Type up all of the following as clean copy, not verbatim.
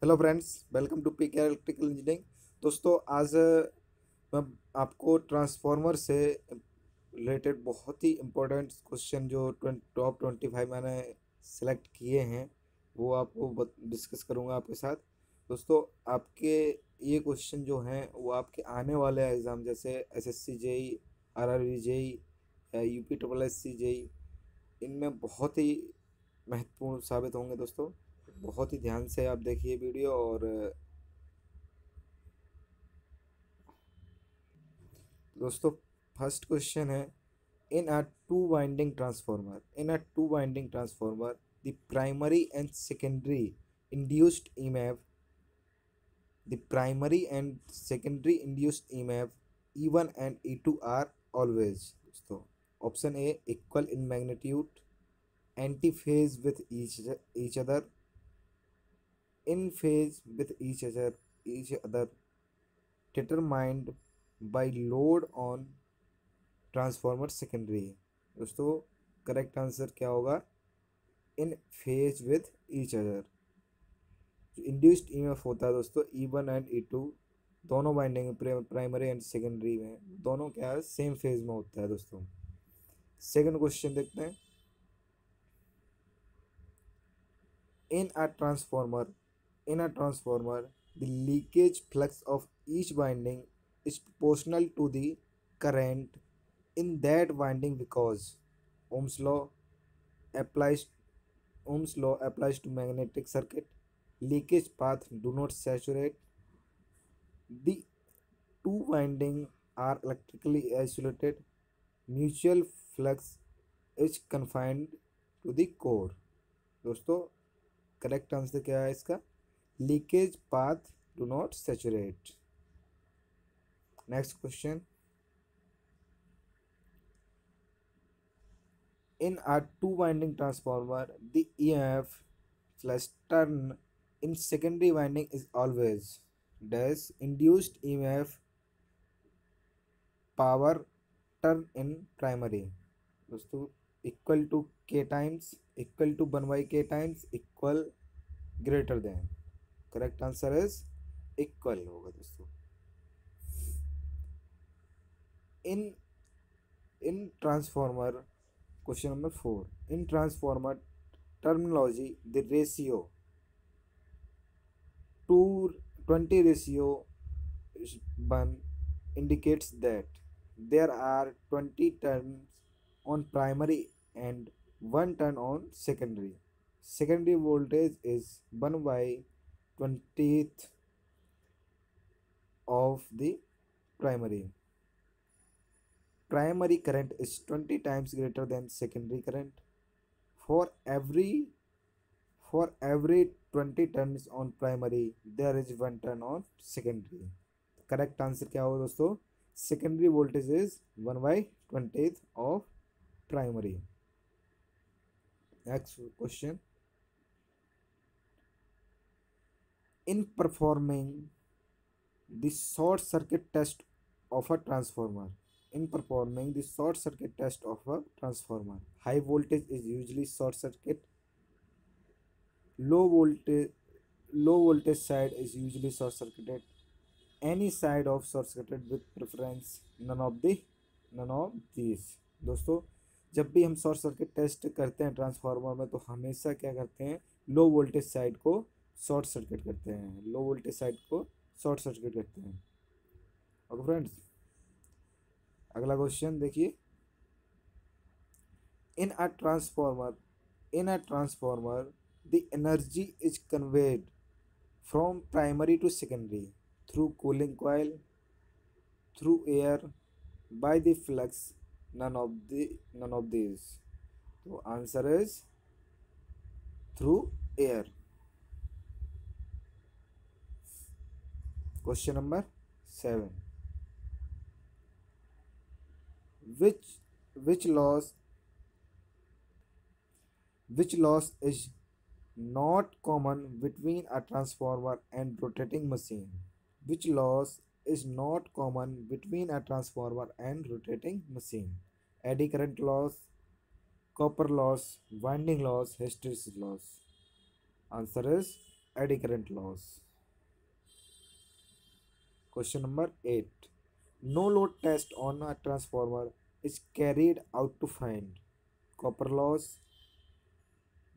Hello friends, welcome to PK electrical engineering. दोस्तों, आज मैं आपको ट्रांसफार्मर से रिलेटेड बहुत ही इम्पोर्टेंट क्वेश्चन जो टॉप 25 मैंने सेलेक्ट किए हैं वो आपको डिस्कस करूंगा आपके साथ। दोस्तों, आपके ये क्वेश्चन जो हैं वो आपके आने वाले एग्ज़ाम जैसे एसएससी जेई, आरआरबी जेई या UP triple S C JE, इनमें बहुत ही महत्वपूर्ण साबित होंगे। दोस्तों, बहुत ही ध्यान से आप देखिए वीडियो। और दोस्तों, फर्स्ट क्वेश्चन है, in a two winding transformer the primary and secondary induced EMF E1 and E2 are always। दोस्तों, option A equal in magnitude, anti phase with each other, in phase with each other determined by load on transformer secondary. दोस्तों, correct answer क्या होगा? इन phase with each other. जो induced EMF होता है दोस्तों, E1 and E2 दोनों winding primary and secondary में दोनों क्या है, सेम फेज में होता है। दोस्तों, सेकंड क्वेश्चन देखते हैं। In a transformer in a transformer the leakage flux of each winding is proportional to the current in that winding because Ohm's law applies Ohm's law applies to magnetic circuit. Leakage path do not saturate. The two windings are electrically isolated. Mutual flux is confined to the core। दोस्तों, correct answer क्या है इसका? Leakage path do not saturate. Next question, in a two winding transformer the EMF slash turn in secondary winding is always dash induced EMF power turn in primary। दोस्तों, equal to 1/k times equal greater than. Correct answer is equal होगा। दोस्तों, in in transformer question number 4, in transformer terminology, the ratio to 20 ratio 1 indicates that there are 20 turns on primary and 1 turn on secondary. Secondary voltage is 1 by 20th of the primary. Primary current is 20 times greater than secondary current. For every For every 20 turns on primary, there is 1 turn on secondary। Correct answer क्या होगा दोस्तों? Secondary voltage is 1/20 of primary. Next question, in performing the short circuit test of a transformer high voltage is usually short circuit, low voltage low voltage side is usually short circuited, any side of short circuited with preference none of these। दोस्तों, जब भी हम short circuit test करते हैं transformer में तो हमेशा क्या करते हैं, लो वोल्टेज साइड को शॉर्ट सर्किट करते हैं। ओके फ्रेंड्स, अगला क्वेश्चन देखिए। इन a transformer the energy is conveyed from primary to secondary through cooling coil, through air, by the flux, none of these। तो answer is through air. Question number 7, which which loss which loss is not common between a transformer and rotating machine? Which loss is not common between a transformer and rotating machine? Eddy current loss, copper loss, winding loss, hysteresis loss। Answer is eddy current loss. Question number 8. No load test on a transformer is carried out to find copper loss,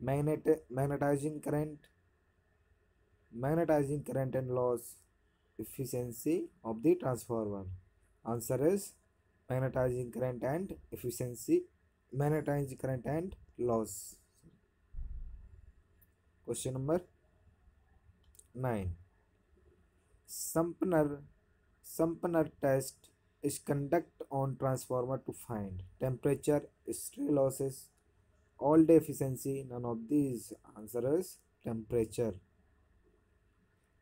magnetizing current and loss efficiency of the transformer. Answer is magnetizing current and loss. Question number 9. Sumner Sumner test is conducted on transformer to find temperature, stray losses, all day efficiency. None of these. Answer is temperature.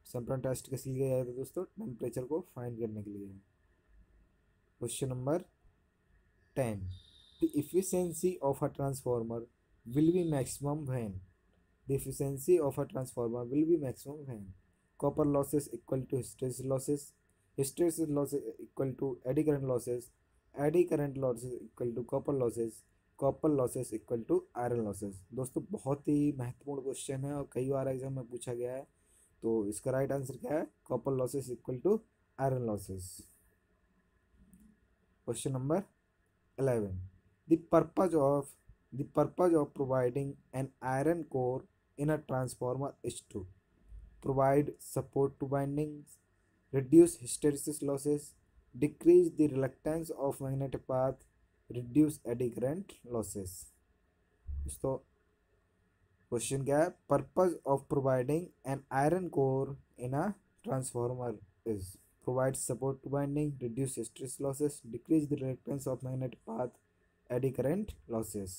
Sample test किस लिए आया था दोस्तों? Temperature को find करने के लिए. Question number 10. The efficiency of a transformer will be maximum when? The efficiency of a transformer will be maximum when copper losses equal to hysteresis losses, hysteresis losses equal to eddy current losses, eddy current losses equal to copper losses equal to iron losses. दोस्तों बहुत ही महत्वपूर्ण question है और कई बार exam में पूछा गया है. तो इसका राइट आंसर क्या है? Copper losses equal to iron losses. Question number 11. The purpose of providing an iron core in a transformer is to provide support to windings, reduce hysteresis losses, decrease the reluctance of magnetic path, reduce eddy current losses. तो question क्या है? Purpose of providing an iron core in a transformer is provide support to winding, reduce hysteresis losses, decrease the reluctance of magnetic path, eddy current losses.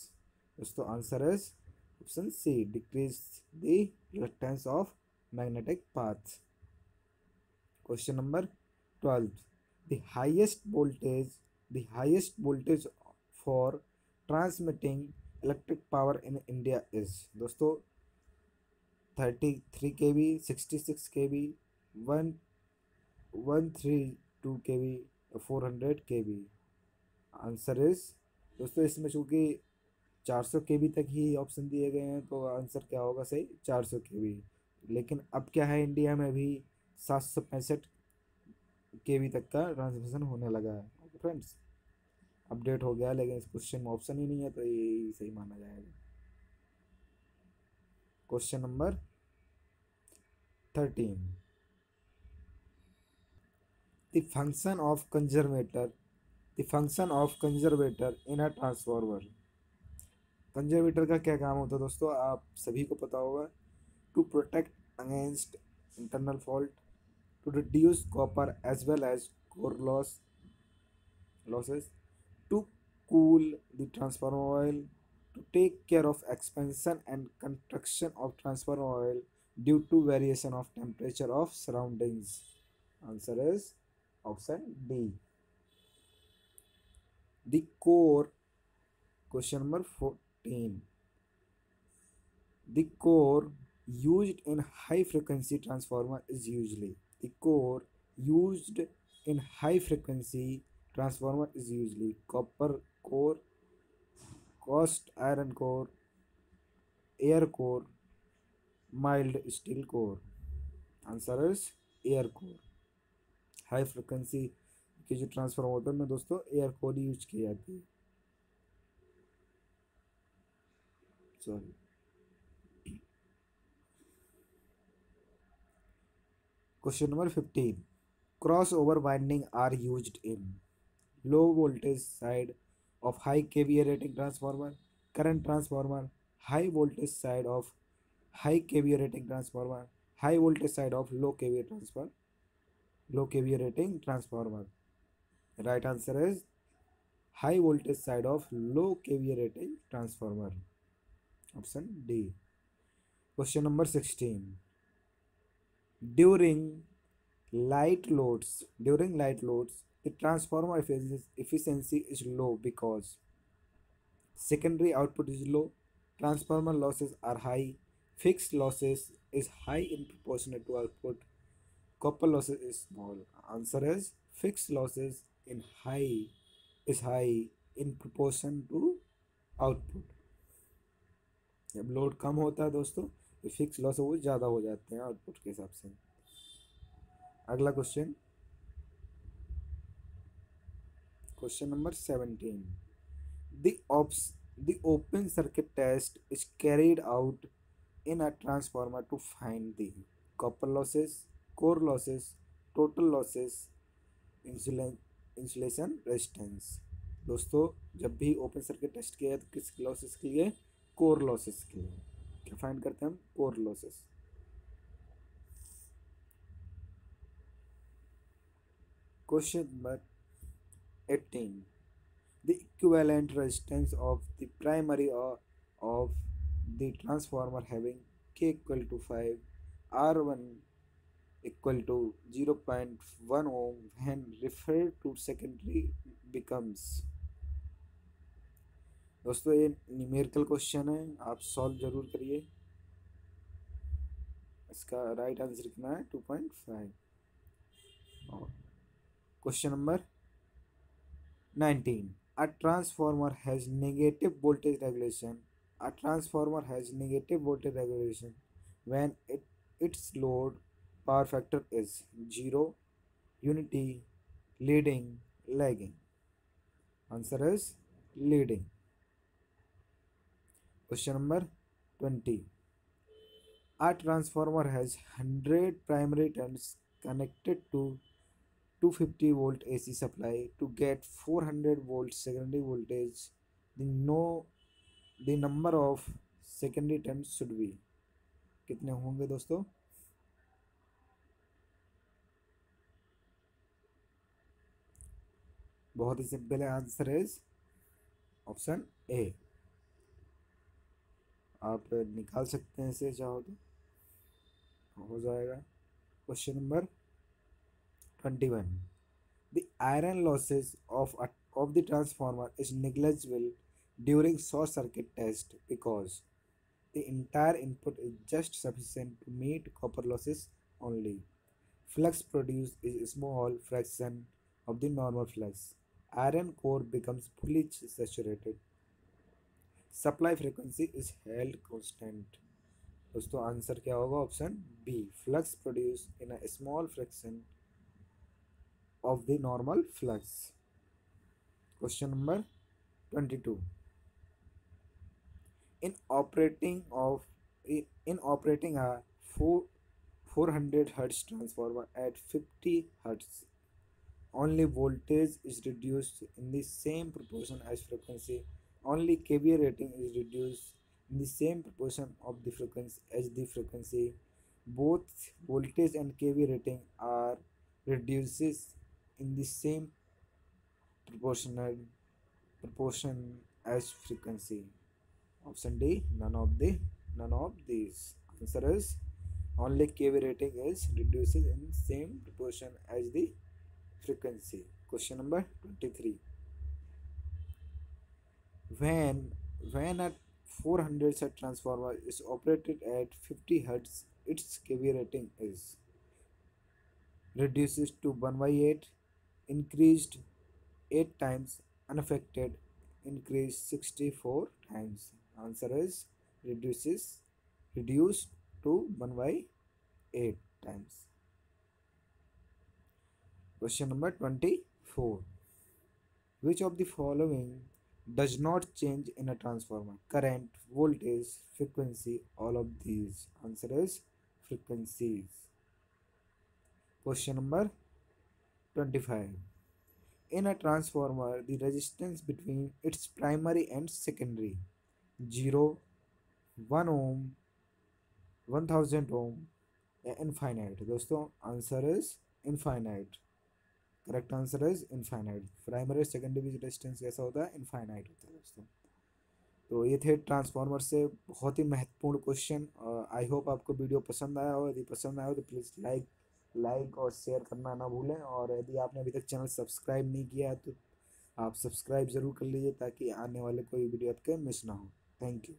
तो answer is Option C, decrease the reluctance of magnetic path. Question number 12. The highest voltage for transmitting electric power in India is दोस्तों 33 kV, 66 kV, 132 kV, 400 kV. Answer is दोस्तों इसमें चूंकि 400 kV तक ही option दिए गए हैं तो आंसर क्या होगा सही? 400 kV. लेकिन अब क्या है, इंडिया में भी 765 kV तक का ट्रांसमिशन होने लगा है. ओके फ्रेंड्स, अपडेट हो गया, लेकिन इस क्वेश्चन में ऑप्शन ही नहीं है तो ये सही माना जाएगा. Question number 13. The function of conservator in a transformer. Conservator का क्या काम होता है दोस्तों? आप सभी को पता होगा. To protect against internal fault, to reduce copper as well as core losses, to cool the transformer oil, to take care of expansion and construction of transformer oil due to variation of temperature of surroundings. Answer is option D. The core. Question number 14. The core used in high frequency transformer is usually copper core, cast iron core, air core, mild steel core. Answer is air core. High frequency के जो transformer होते हैं में दोस्तों air core use की जाती है. Sorry. Question number 15. Crossover winding are used in low voltage side of high kVA rating transformer, current transformer, high voltage side of high kVA rating transformer, high voltage side of low kVA rating transformer. Right answer is high voltage side of low kVA rating transformer. Option D. Question number 16. During light loads, the transformer efficiency is low because secondary output is low, transformer losses are high, fixed losses is high in proportion to output, copper losses is small. Answer is fixed losses is high in proportion to output. जब load कम होता है दोस्तों जो fix loss है वो ज़्यादा हो जाते हैं आउटपुट के हिसाब से। अगला question, question number 17। The ops the open circuit test is carried out in a transformer to find the copper losses, core losses, total losses, insulation insulation resistance। दोस्तों, जब भी ओपन सर्किट टेस्ट किया है तो किस लॉसेस के लिए? Core losses के लिए। क्या फाइंड करते हैं हम? Core losses. Question number 18। The equivalent resistance of the primary of the transformer having K equal to 5, R1 equal to 0.1 ohm when referred to secondary becomes। दोस्तों, ये न्यूमेरिकल क्वेश्चन है, आप सॉल्व जरूर करिए। इसका राइट आंसर कितना है? 2.5। Question number 19। A transformer has negative voltage regulation. A transformer has negative voltage regulation when its load power factor is 0, unity, leading, lagging. Answer is leading. Question number 20. A transformer has 100 primary turns connected to 250 volt AC supply to get 400 volt secondary voltage. The number of secondary turns should be, कितने होंगे दोस्तों? बहुत ही simple है, answer is option A. आप निकाल सकते हैं इसे चाहो तो, हो जाएगा। Question number 21। The iron losses of the transformer is negligible during short circuit test because the entire input is just sufficient to meet copper losses only. Flux produced is a small fraction of the normal flux. Iron core becomes fully saturated. Supply frequency is held constant. दोस्तों, answer क्या होगा? Option B, flux produce in a small fraction of the normal flux. Question number 22. In operating of in operating a 400 hertz transformer at 50 hertz, only voltage is reduced in the same proportion as frequency. Only kVA rating is reduced in the same proportion of the frequency as the frequency. Both voltage and kVA rating are reduces in the same proportional proportion as frequency. Option D, none of these. Answer is only kV rating is reduces in same proportion as the frequency. Question number 23. When a 400 set transformer is operated at 50 hertz, its kV rating is reduces to 1 by 8, increased 8 times, unaffected, increased 64 times. Answer is reduced to 1 by 8 times. Question number 24. Which of the following does not change in a transformer? Current, voltage, frequency, all of these. Answer is frequencies. Question number 25. In a transformer, the resistance between its primary and secondary 0, 1 ohm, 1000 ohm या infinite. दोस्तों, answer is infinite. Correct answer is infinite. Primary secondary resistance कैसा होता है? Infinite होता है दोस्तों। तो ये थे ट्रांसफार्मर से बहुत ही महत्वपूर्ण क्वेश्चन। आई होप आपको वीडियो पसंद आया हो। यदि पसंद आया हो तो प्लीज़ लाइक और शेयर करना ना भूलें। और यदि आपने अभी तक चैनल सब्सक्राइब नहीं किया है तो आप सब्सक्राइब ज़रूर कर लीजिए ताकि आने वाले कोई वीडियो आपके मिस ना हो। Thank you.